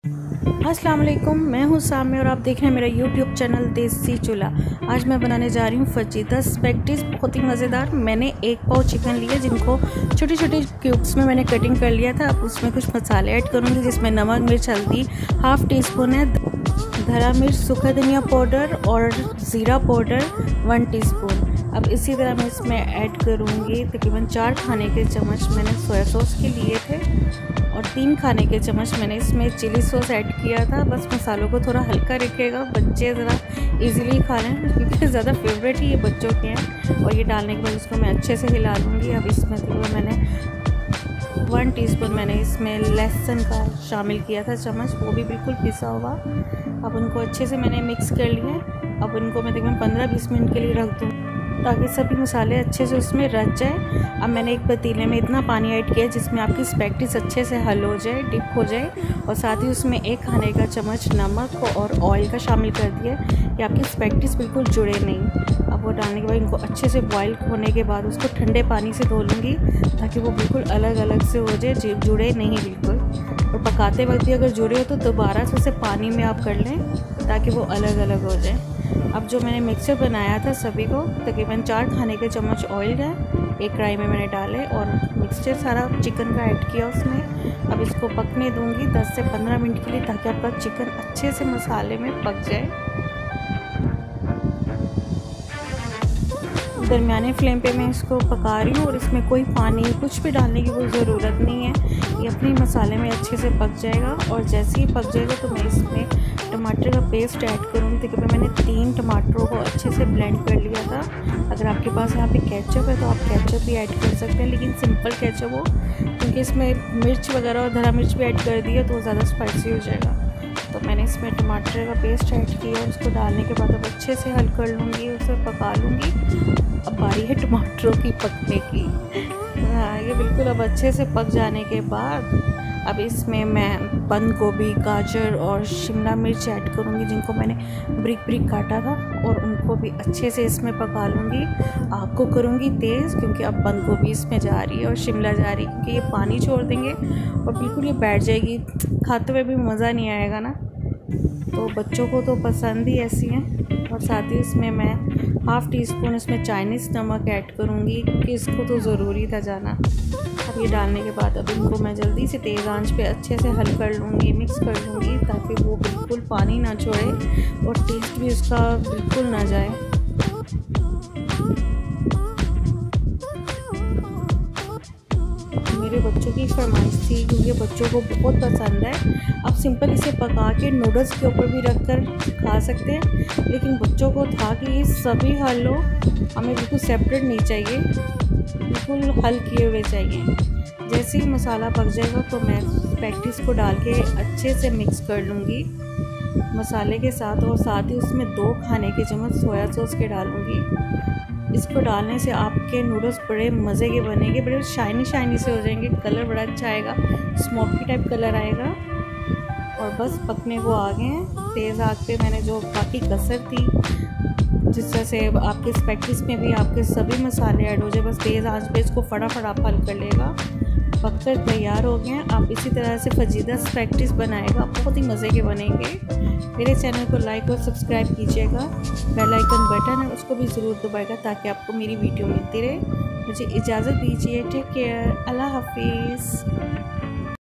अस्सलाम वालेकुम, मैं हूँ सामी और आप देख रहे हैं मेरा यूट्यूब चैनल देसी चूल्हा। आज मैं बनाने जा रही हूँ फजीदा स्पैगेटीज़, बहुत ही मज़ेदार। मैंने एक पाव चिकन लिया जिनको छोटे छोटे क्यूब्स में मैंने कटिंग कर लिया था। अब उसमें कुछ मसाले ऐड करूँगी जिसमें नमक, मिर्च, हल्दी हाफ़ टी स्पून है, धरा मिर्च, सूखा धनिया पाउडर और ज़ीरा पाउडर 1 टीस्पून। अब इसी तरह मैं इसमें ऐड करूँगी तकरीबन 4 खाने के चम्मच मैंने सोया सॉस के लिए थे और 3 खाने के चम्मच मैंने इसमें चिली सॉस ऐड किया था। बस मसालों को थोड़ा हल्का रखिएगा, बच्चे ज़रा इजीली खा लें क्योंकि ज़्यादा फेवरेट ही ये बच्चों के हैं। और ये डालने के बाद इसको मैं अच्छे से हिला लूँगी। अब इसमें मैंने 1 टीस्पून मैंने इसमें लहसुन का शामिल किया था चम्मच, वो भी बिल्कुल पिसा हुआ। अब उनको अच्छे से मैंने मिक्स कर लिए। अब उनको मैं तकरीबन 15-20 मिनट के लिए रख दूँ ताकि सभी मसाले अच्छे से उसमें रच जाए। अब मैंने एक पतीले में इतना पानी ऐड किया जिसमें आपकी स्पैगेटीज़ अच्छे से हल हो जाए, डिप हो जाए, और साथ ही उसमें 1 खाने का चम्मच नमक और ऑयल का शामिल कर दिया कि आपकी स्पैगेटीज़ बिल्कुल जुड़े नहीं। अब वो डालने के बाद इनको अच्छे से बॉयल होने के बाद उसको ठंडे पानी से धो लूँगी ताकि वो बिल्कुल अलग अलग से हो जाए, जुड़े नहीं बिल्कुल। और पकाते वक्त भी अगर जुड़े हो तो दोबारा से उसे पानी में आप कर लें ताकि वो अलग अलग हो जाए। अब जो मैंने मिक्सचर बनाया था सभी को तकरीबन 4 खाने के चम्मच ऑयल है एक कढ़ाई में मैंने डाले और मिक्सचर सारा चिकन का ऐड किया उसमें। अब इसको पकने दूंगी 10 से 15 मिनट के लिए ताकि आपका चिकन अच्छे से मसाले में पक जाए। दरमियाने फ्लेम पे मैं इसको पका रही हूँ और इसमें कोई पानी कुछ भी डालने की कोई ज़रूरत नहीं है, ये अपने मसाले में अच्छे से पक जाएगा। और जैसे ही पक जाएगा तो मैं इसमें टमाटर का पेस्ट ऐड करूँगी। देखिए मैंने 3 टमाटरों को अच्छे से ब्लेंड कर लिया था। अगर आपके पास यहाँ पे केचप है तो आप केचप भी ऐड कर सकते हैं, लेकिन सिंपल केचप हो क्योंकि इसमें मिर्च वगैरह और धरा मिर्च भी ऐड कर दी है तो ज़्यादा स्पाइसी हो जाएगा। तो मैंने इसमें टमाटर का पेस्ट ऐड किया, उसको डालने के बाद अब अच्छे से हल कर लूँगी, उसे पका लूँगी। अब बारी है टमाटरों की पकने की। ये बिल्कुल अब अच्छे से पक जाने के बाद अब इसमें मैं बंद गोभी, गाजर और शिमला मिर्च ऐड करूँगी जिनको मैंने ब्रिक ब्रिक काटा था और उनको भी अच्छे से इसमें पका लूँगी। आग को करूँगी तेज़ क्योंकि अब बंद गोभी इसमें जा रही है और शिमला जा रही है क्योंकि ये पानी छोड़ देंगे और बिल्कुल ये बैठ जाएगी, खाते हुए भी मज़ा नहीं आएगा ना। तो बच्चों को तो पसंद ही ऐसी हैं। और साथ ही इसमें मैं हाफ़ टी स्पून इसमें चाइनीज़ नमक ऐड करूँगी क्योंकि इसको तो ज़रूरी था जाना। अब ये डालने के बाद अब इनको मैं जल्दी से तेज़ आंच पे अच्छे से हल कर लूँगी, मिक्स कर लूँगी ताकि वो बिल्कुल पानी ना छोड़े और टेस्ट भी उसका बिल्कुल ना जाए। मेरे बच्चों की फरमाइश थी क्योंकि बच्चों को बहुत पसंद है। आप सिंपल इसे पका के नूडल्स के ऊपर भी रखकर खा सकते हैं, लेकिन बच्चों को था कि ये सभी हल हो, हमें बिल्कुल सेपरेट नहीं चाहिए, बिल्कुल हल किए हुए चाहिए। जैसे ही मसाला पक जाएगा तो मैं स्पैगेटीज़ को डाल के अच्छे से मिक्स कर लूँगी मसाले के साथ, और साथ ही उसमें 2 खाने के चम्मच सोया सॉस के डालूँगी। इसको डालने से आपके नूडल्स बड़े मज़े के बनेंगे, बड़े शाइनी शाइनी से हो जाएंगे, कलर बड़ा अच्छा आएगा, स्मोकी टाइप कलर आएगा। और बस पकने को आ गए हैं। तेज़ आग पे मैंने जो बाकी कसर थी जिस तरह से आपके स्पैगेटीज़ में भी आपके सभी मसाले ऐड हो जाए, बस तेज़ आंच पे इसको फटाफट आप हल कर लेगा। पककर तैयार हो गए हैं। आप इसी तरह से फजीदा स्पैगेटीज़ बनाएगा, बहुत ही मज़े के बनेंगे। मेरे चैनल को लाइक और सब्सक्राइब कीजिएगा, बेल आइकन बटन है उसको भी ज़रूर दबाएगा ताकि आपको मेरी वीडियो मिलती रहे। मुझे इजाज़त दीजिए, टेक केयर, अल्लाह हाफिज़।